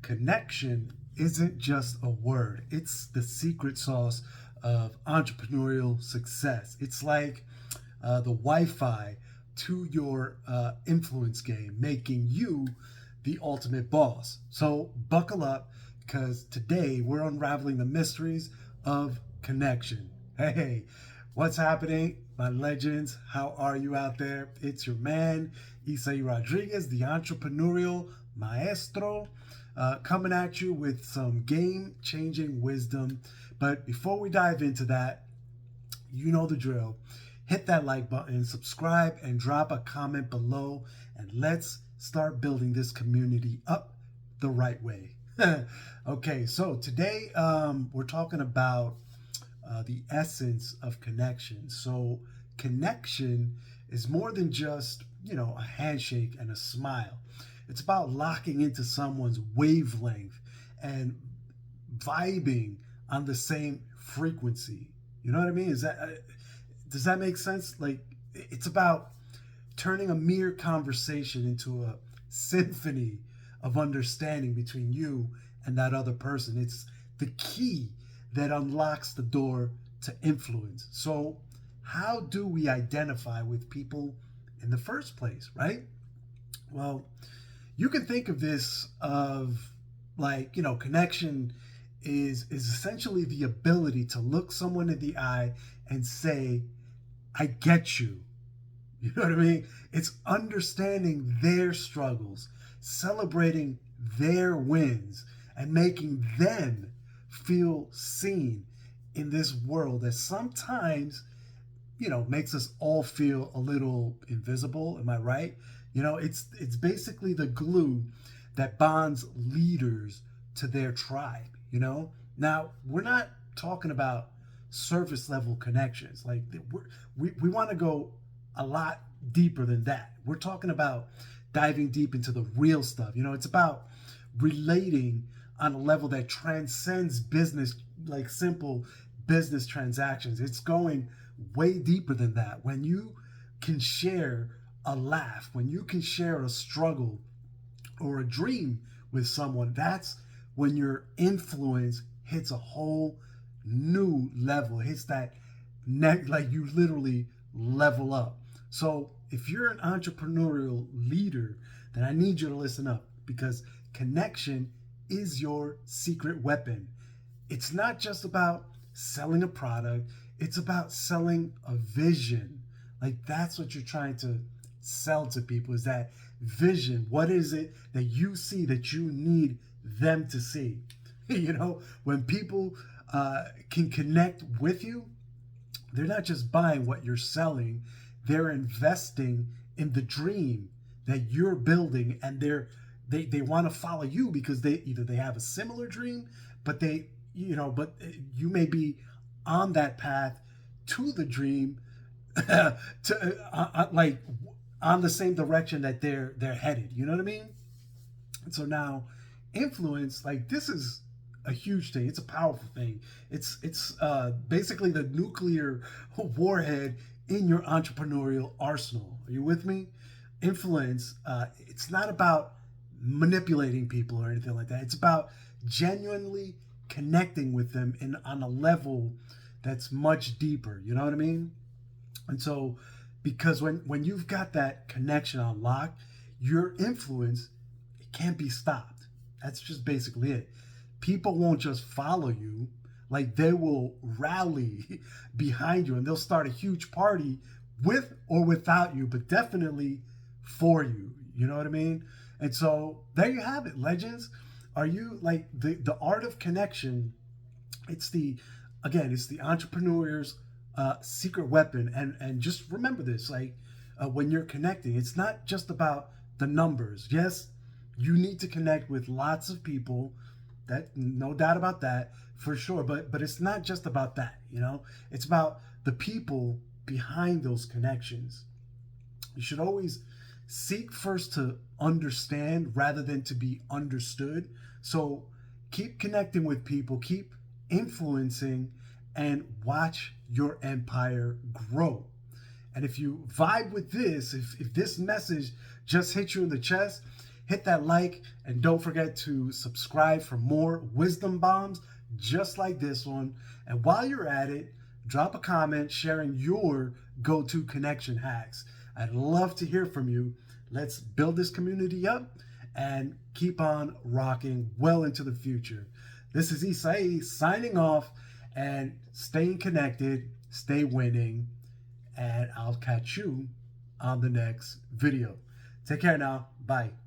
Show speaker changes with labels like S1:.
S1: Connection isn't just a word, it's the secret sauce of entrepreneurial success. It's like the Wi Fi to your influence game, making you the ultimate boss. So, buckle up because today we're unraveling the mysteries of connection. Hey, what's happening, my legends? How are you out there? It's your man, Isai Rodriguez, the entrepreneurial maestro, coming at you with some game changing wisdom. But before we dive into that, you know the drill. Hit that like button, subscribe, and drop a comment below. And let's start building this community up the right way. Okay, so today we're talking about the essence of connection. So, connection is more than just, a handshake and a smile. It's about locking into someone's wavelength and vibing on the same frequency. You know what I mean? Does that make sense? Like, it's about turning a mere conversation into a symphony of understanding between you and that other person. It's the key that unlocks the door to influence. So, how do we identify with people in the first place, right? Well, you can think of this of like, connection is essentially the ability to look someone in the eye and say, I get you. You know what I mean? It's understanding their struggles, celebrating their wins, and making them feel seen in this world that sometimes, makes us all feel a little invisible. Am I right? It's basically the glue that bonds leaders to their tribe. Now, we're not talking about surface level connections. Like we want to go a lot deeper than that. We're talking about diving deep into the real stuff. It's about relating on a level that transcends business, like simple business transactions. It's going way deeper than that. When you can share a laugh, when you can share a struggle or a dream with someone, that's when your influence hits a whole new level. It hits that neck, like you literally level up. So if you're an entrepreneurial leader, then I need you to listen up because connection is your secret weapon. It's not just about selling a product, it's about selling a vision. Like that's what you're trying to sell to people is that vision. What is it that you see that you need them to see? When people can connect with you, they're not just buying what you're selling, they're investing in the dream that you're building, and they want to follow you because they have a similar dream, but but you may be on that path to the dream, like on the same direction that they're headed. You know what I mean? And so now, influence, like this is a huge thing. It's a powerful thing. It's basically the nuclear warhead in your entrepreneurial arsenal. Are you with me? Influence. It's not about manipulating people or anything like that. It's about genuinely connecting with them on a level that's much deeper. You know what I mean? And so, because when you've got that connection unlocked, your influence, it can't be stopped. That's just basically it. People won't just follow you, like they will rally behind you and they'll start a huge party with or without you, but definitely for you. You know what I mean? And so there you have it, legends. Are you like the art of connection? It's the entrepreneur's secret weapon. And just remember this, like when you're connecting, it's not just about the numbers. Yes, you need to connect with lots of people. That no doubt about that for sure. But it's not just about that. It's about the people behind those connections. You should always seek first to understand rather than to be understood. So keep connecting with people, keep influencing, and watch your empire grow. And if you vibe with this, if this message just hits you in the chest, hit that like, and don't forget to subscribe for more wisdom bombs just like this one. And while you're at it, drop a comment sharing your go-to connection hacks. I'd love to hear from you. Let's build this community up and keep on rocking well into the future. This is Isai signing off, and staying connected, stay winning, and I'll catch you on the next video. Take care now. Bye.